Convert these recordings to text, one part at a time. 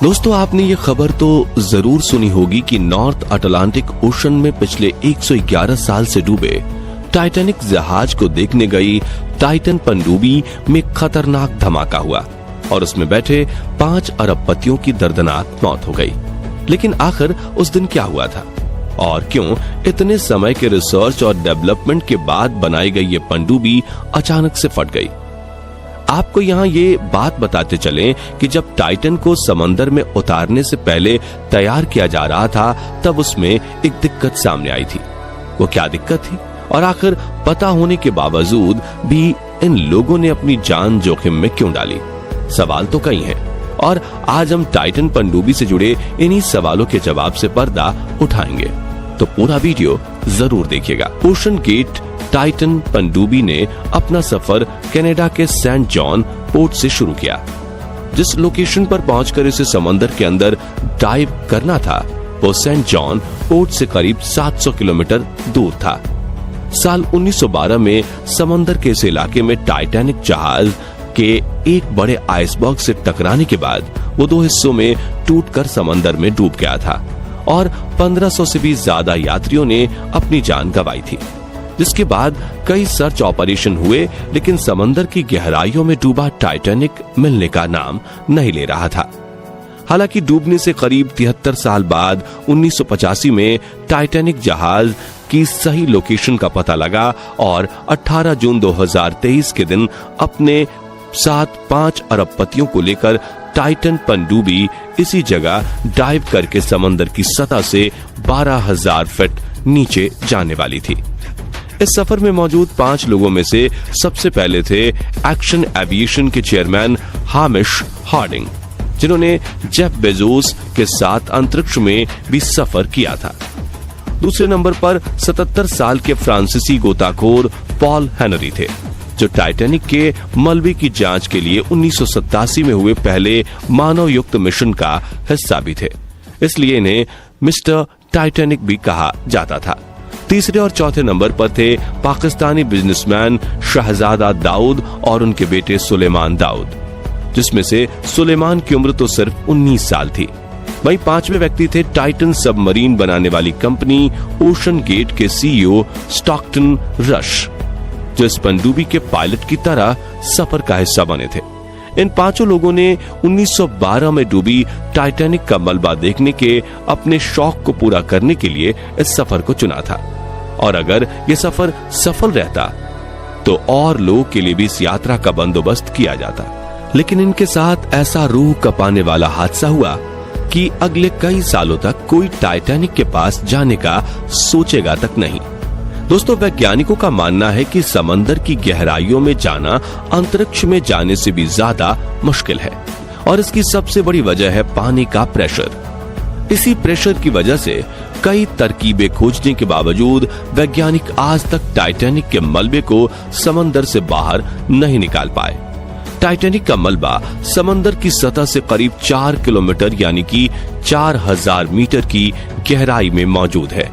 दोस्तों, आपने ये खबर तो जरूर सुनी होगी कि नॉर्थ अटलांटिक ओशन में पिछले 111 साल से डूबे टाइटैनिक जहाज को देखने गई टाइटन पनडुब्बी में खतरनाक धमाका हुआ और उसमें बैठे 5 अरबपतियों की दर्दनाक मौत हो गई। लेकिन आखिर उस दिन क्या हुआ था और क्यों इतने समय के रिसर्च और डेवलपमेंट के बाद बनाई गई ये पनडुब्बी अचानक से फट गई? आपको यहाँ ये बात बताते चलें कि जब टाइटन को समंदर में उतारने से पहले तैयार किया जा रहा था, तब उसमें एक दिक्कत सामने आई थी। वो क्या दिक्कत थी और आखिर पता होने के बावजूद भी इन लोगों ने अपनी जान जोखिम में क्यों डाली? सवाल तो कई हैं और आज हम टाइटन पनडुब्बी से जुड़े इन्हीं सवालों के जवाब से पर्दा उठाएंगे, तो पूरा वीडियो जरूर देखिएगा। ओशन गेट टाइटन पनडुब्बी ने अपना सफर कनाडा के सेंट जॉन पोर्ट से शुरू किया। जिस लोकेशन पर पहुंचकर इसे समंदर के अंदर डाइव करना था, वो सेंट जॉन पोर्ट से करीब 700 किलोमीटर दूर था। साल 1912 में समंदर के इस इलाके में टाइटैनिक जहाज के एक बड़े आइसबर्ग से टकराने के बाद वो 2 हिस्सों में टूटकर समंदर में डूब गया था और 1500 से भी ज्यादा यात्रियों ने अपनी जान गंवाई थी। जिसके बाद कई सर्च ऑपरेशन हुए, लेकिन समंदर की गहराइयों में डूबा टाइटैनिक मिलने का नाम नहीं ले रहा था। हालांकि डूबने से करीब 73 साल बाद 1985 में टाइटैनिक जहाज की सही लोकेशन का पता लगा और 18 जून 2023 के दिन अपने साथ 5 अरबपतियों को लेकर टाइटन पनडुब्बी इसी जगह डाइव करके समंदर की सतह से 12,000 फीट नीचे जाने वाली थी। इस सफर में मौजूद 5 लोगों में से सबसे पहले थे एक्शन एविएशन के चेयरमैन हामिश हार्डिंग, जिन्होंने जेफ बेजोस के साथ अंतरिक्ष में भी सफर किया था। दूसरे नंबर पर 77 साल के फ्रांसीसी गोताखोर पॉल हेनरी थे, जो टाइटैनिक के मलबे की जांच के लिए 1987 में हुए पहले मानव युक्त मिशन का हिस्सा भी थे, इसलिए इन्हें मिस्टर टाइटैनिक भी कहा जाता था। तीसरे और चौथे नंबर पर थे पाकिस्तानी बिजनेसमैन शहजादा दाऊद और उनके बेटे सुलेमान दाऊद, जिसमें से सुलेमान की उम्र तो सिर्फ 19 साल थी। वहीं 5वें व्यक्ति थे टाइटन सबमरीन बनाने वाली कंपनी ओशन गेट के सीईओ स्टॉकटन रश, जो इस पनडुब्बी के पायलट की तरह सफर का हिस्सा बने थे। इन 5 लोगों ने 1912 में डूबी टाइटैनिक का मलबा देखने के अपने शौक को पूरा करने के लिए इस सफर को चुना था, और अगर ये सफर सफल रहता तो और लोगों के लिए भी इस यात्रा का बंदोबस्त किया जाता। लेकिन इनके साथ ऐसा रूह कपाने वाला हादसा हुआ कि अगले कई सालों तक कोई टाइटैनिक के पास जाने का सोचेगा तक नहीं। दोस्तों, वैज्ञानिकों का मानना है कि समंदर की गहराइयों में जाना अंतरिक्ष में जाने से भी ज्यादा मुश्किल है और इसकी सबसे बड़ी वजह है पानी का प्रेशर। इसी प्रेशर की वजह से कई तरकीबें खोजने के बावजूद वैज्ञानिक आज तक टाइटैनिक के मलबे को समंदर से बाहर नहीं निकाल पाए। टाइटैनिक का मलबा समंदर की सतह से करीब 4 किलोमीटर यानी कि 4000 मीटर की गहराई में मौजूद है।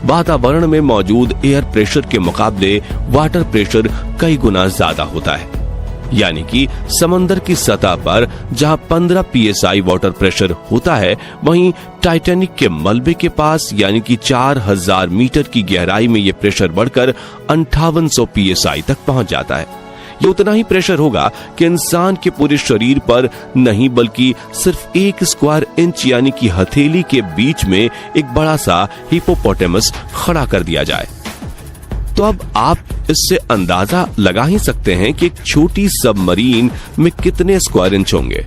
वातावरण में मौजूद एयर प्रेशर के मुकाबले वाटर प्रेशर कई गुना ज्यादा होता है, यानी कि समंदर की सतह पर जहां 15 psi वाटर प्रेशर होता है, वहीं टाइटैनिक के मलबे के पास यानी कि 4000 मीटर की गहराई में यह प्रेशर बढ़कर 5800 psi तक पहुंच जाता है। ये उतना ही प्रेशर होगा कि इंसान के पूरे शरीर पर नहीं, बल्कि सिर्फ 1 स्क्वायर इंच यानी कि हथेली के बीच में एक बड़ा सा हिपोपोटामस खड़ा कर दिया जाए। तो अब आप इससे अंदाजा लगा ही सकते हैं कि एक छोटी सबमरीन में कितने स्क्वायर इंच होंगे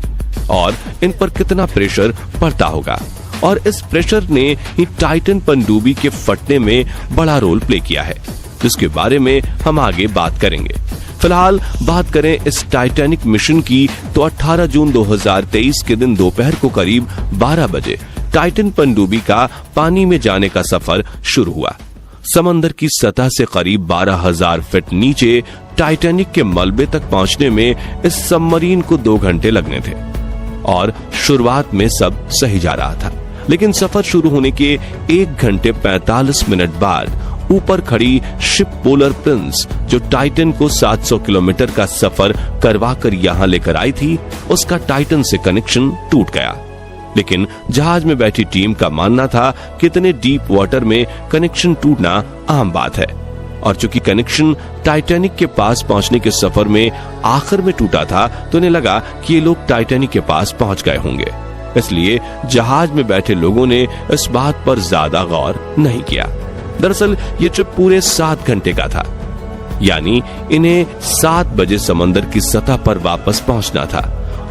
और इन पर कितना प्रेशर पड़ता होगा, और इस प्रेशर ने ही टाइटन पनडुब्बी के फटने में बड़ा रोल प्ले किया है, जिसके बारे में हम आगे बात करेंगे। फिलहाल बात करें इस टाइटैनिक मिशन की, तो 18 जून 2023 के दिन दोपहर को करीब 12 बजे टाइटन पनडुब्बी का पानी में जाने का सफर शुरू हुआ। समंदर की सतह से करीब 12,000 फीट नीचे टाइटैनिक के मलबे तक पहुंचने में इस सबमरीन को 2 घंटे लगने थे और शुरुआत में सब सही जा रहा था, लेकिन सफर शुरू होने के 1 घंटे 45 मिनट बाद ऊपर खड़ी शिप पोलर प्रिंस, जो टाइटन को 700 किलोमीटर का सफर करवाकर यहां लेकर आई थी, उसका टाइटन से कनेक्शन टूट गया लेकिन जहाज में बैठी टीम का मानना था कि इतने डीप वाटर में कनेक्शन टूटना आम बात है, और चूंकि कनेक्शन टाइटैनिक के पास पहुंचने के सफर में आखिर में टूटा था तो इन्हें लगा कि ये लोग टाइटैनिक के पास पहुंच गए होंगे। इसलिए जहाज में बैठे लोगों ने इस बात पर ज्यादा गौर नहीं किया। दरअसल ये ट्रिप पूरे 7 घंटे का था, यानी इन्हें 7 बजे समंदर की सतह पर वापस पहुंचना था।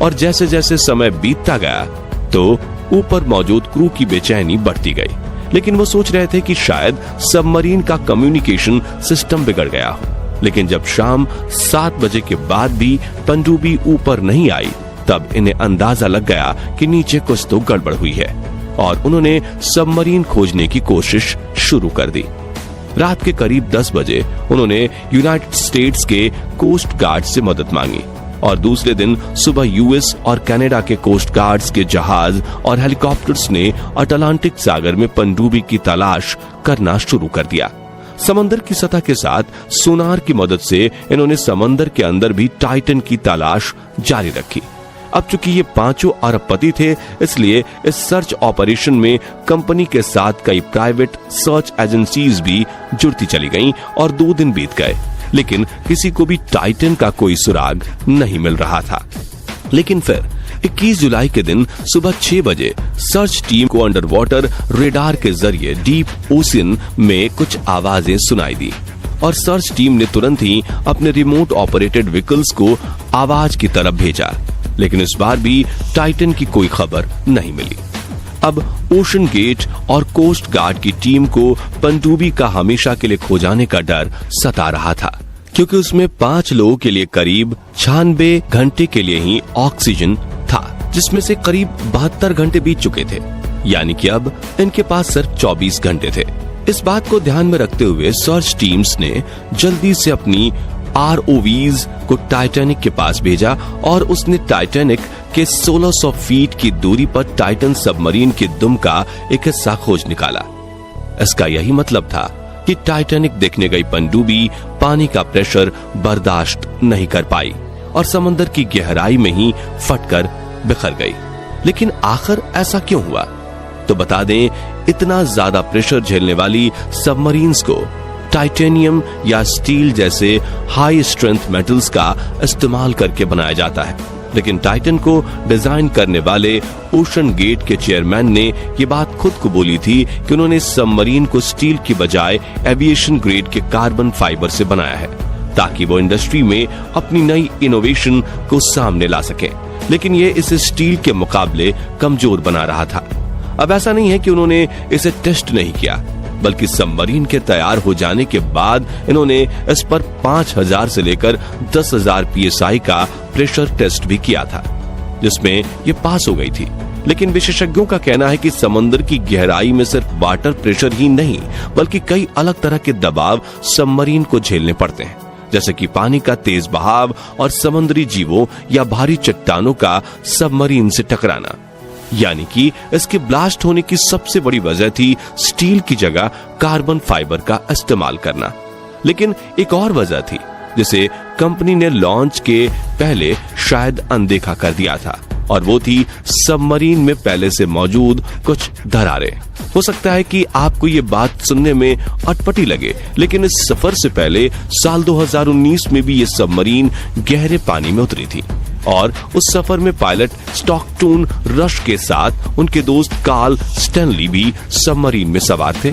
और जैसे जैसे समय बीतता गया तो ऊपर मौजूद क्रू की बेचैनी बढ़ती गई, लेकिन वो सोच रहे थे कि शायद सबमरीन का कम्युनिकेशन सिस्टम बिगड़ गया हो। लेकिन जब शाम 7 बजे के बाद भी पनडुब्बी ऊपर नहीं आई, तब इन्हें अंदाजा लग गया कि नीचे कुछ तो गड़बड़ हुई है, और उन्होंने सबमरीन खोजने की कोशिश शुरू कर दी। रात के करीब 10 बजे उन्होंने यूनाइटेड स्टेट्स के कोस्ट गार्ड से मदद मांगी, और दूसरे दिन सुबह यूएस और कनाडा के कोस्ट गार्ड्स के जहाज और हेलीकॉप्टर्स ने अटलांटिक सागर में पनडुब्बी की तलाश करना शुरू कर दिया। समंदर की सतह के साथ सोनार की मदद से इन्होंने समंदर के अंदर भी टाइटन की तलाश जारी रखी। अब चूंकि ये 5 अरबपति थे, इसलिए इस सर्च ऑपरेशन में कंपनी के साथ कई प्राइवेट सर्च एजेंसीज भी जुड़ती चली गईं, और 2 दिन बीत गए, लेकिन किसी को भी टाइटन का कोई सुराग नहीं मिल रहा था। लेकिन फिर 21 जुलाई के दिन सुबह 6 बजे सर्च टीम को अंडर वाटर रेडार के जरिए डीप ओशन में कुछ आवाजें सुनाई दी, और सर्च टीम ने तुरंत ही अपने रिमोट ऑपरेटेड व्हीकल्स को आवाज की तरफ भेजा। लेकिन इस बार भी टाइटन की कोई खबर नहीं मिली। अब ओशन गेट और कोस्ट गार्ड की टीम को पनडुब्बी का हमेशा के लिए खो जाने का डर सता रहा था, क्योंकि उसमें 5 लोगों के लिए करीब 96 घंटे के लिए ही ऑक्सीजन था, जिसमें से करीब 72 घंटे बीत चुके थे, यानी कि अब इनके पास सिर्फ 24 घंटे थे। इस बात को ध्यान में रखते हुए सर्च टीम्स ने जल्दी से अपनी ROVs को टाइटैनिक के पास भेजा, और उसने टाइटैनिक के 1600 फीट की दूरी पर टाइटन सबमरीन के दुम का एक हिस्सा खोज निकाला। इसका यही मतलब था कि टाइटैनिक देखने गई पनडुब्बी पानी का प्रेशर बर्दाश्त नहीं कर पाई और समंदर की गहराई में ही फटकर बिखर गई। लेकिन आखिर ऐसा क्यों हुआ? तो बता दें, इतना ज्यादा प्रेशर झेलने वाली सबमरीन्स को टाइटेनियम या स्टील जैसे हाई स्ट्रेंथ मेटल्स का इस्तेमाल करके बनाया जाता है। लेकिन टाइटन को डिजाइन करने वाले ओशन गेट के चेयरमैन ने ये बात खुद को बोली थी कि उन्होंने सबमरीन को स्टील की बजाय एविएशन ग्रेड के कार्बन फाइबर से बनाया है, ताकि वो इंडस्ट्री में अपनी नई इनोवेशन को सामने ला सके। लेकिन ये इसे स्टील के मुकाबले कमजोर बना रहा था। अब ऐसा नहीं है कि उन्होंने इसे टेस्ट नहीं किया, बल्कि सबमरीन के तैयार हो जाने के बाद इन्होंने इस पर 5000 से लेकर 10,000 PSI का प्रेशर टेस्ट भी किया था, जिसमें ये पास हो गई थी। लेकिन विशेषज्ञों का कहना है कि समंदर की गहराई में सिर्फ वाटर प्रेशर ही नहीं, बल्कि कई अलग तरह के दबाव सबमरीन को झेलने पड़ते हैं, जैसे कि पानी का तेज बहाव और समुद्री जीवों या भारी चट्टानों का सबमरीन से टकराना। यानी कि इसके ब्लास्ट होने की सबसे बड़ी वजह थी स्टील की जगह कार्बन फाइबर का इस्तेमाल करना। लेकिन एक और वजह थी जिसे कंपनी ने लॉन्च के पहले शायद अनदेखा कर दिया था, और वो थी सबमरीन में पहले से मौजूद कुछ दरारें। हो सकता है कि आपको ये बात सुनने में अटपटी लगे, लेकिन इस सफर से पहले साल 2019 में भी ये सबमरीन गहरे पानी में उतरी थी, और उस सफर में पायलट स्टॉकटून रश के साथ उनके दोस्त कार्ल स्टैनली भी सबमरीन में सवार थे।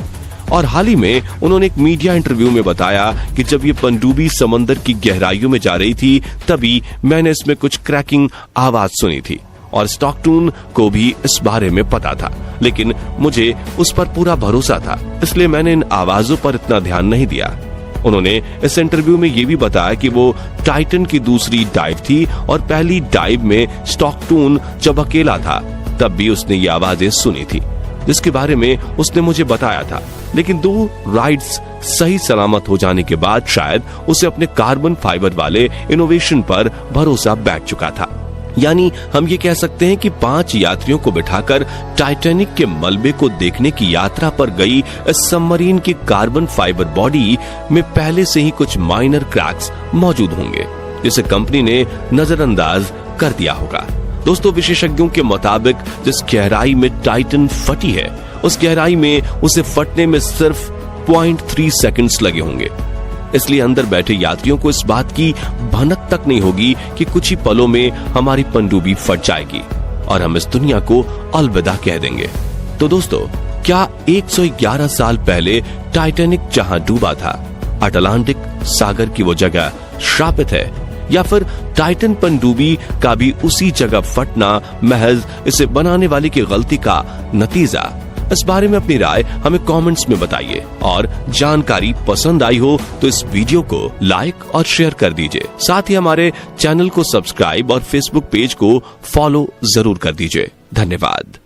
और हाल ही में उन्होंने एक मीडिया इंटरव्यू में बताया कि जब ये पनडुब्बी समंदर की गहराइयों में जा रही थी, तभी मैंने इसमें कुछ क्रैकिंग आवाज सुनी थी, और स्टॉकटून को भी इस बारे में पता था, लेकिन मुझे उस पर पूरा भरोसा था, इसलिए मैंने इन आवाजों पर इतना ध्यान नहीं दिया। उन्होंने इस इंटरव्यू में ये भी बताया कि वो टाइटन की दूसरी डाइव थी, और पहली डाइव में स्टॉकटून जब अकेला था तब भी उसने ये आवाजें सुनी थी, जिसके बारे में उसने मुझे बताया था। लेकिन 2 राइड्स सही सलामत हो जाने के बाद शायद उसे अपने कार्बन फाइबर वाले इनोवेशन पर भरोसा बैठ चुका था। यानी हम ये कह सकते हैं कि 5 यात्रियों को बिठाकर टाइटैनिक के मलबे को देखने की यात्रा पर गई इस सबमरीन की कार्बन फाइबर बॉडी में पहले से ही कुछ माइनर क्रैक्स मौजूद होंगे, जिसे कंपनी ने नजरअंदाज कर दिया होगा। दोस्तों, विशेषज्ञों के मुताबिक जिस गहराई में टाइटन फटी है, उस गहराई में उसे फटने में सिर्फ 0.3 सेकंड्स लगे होंगे। इसलिए अंदर बैठे यात्रियों को इस बात की भनक तक नहीं होगी कि कुछ ही पलों में हमारी पनडुब्बी फट जाएगी और हम इस दुनिया को अलविदा कह देंगे। तो दोस्तों, क्या 111 साल पहले टाइटैनिक जहां डूबा था, अटलांटिक सागर की वो जगह श्रापित है, या फिर टाइटन पनडुब्बी का भी उसी जगह फटना महज इसे बनाने वाले की गलती का नतीजा? इस बारे में अपनी राय हमें कमेंट्स में बताइए और जानकारी पसंद आई हो तो इस वीडियो को लाइक और शेयर कर दीजिए। साथ ही हमारे चैनल को सब्सक्राइब और फेसबुक पेज को फॉलो जरूर कर दीजिए। धन्यवाद।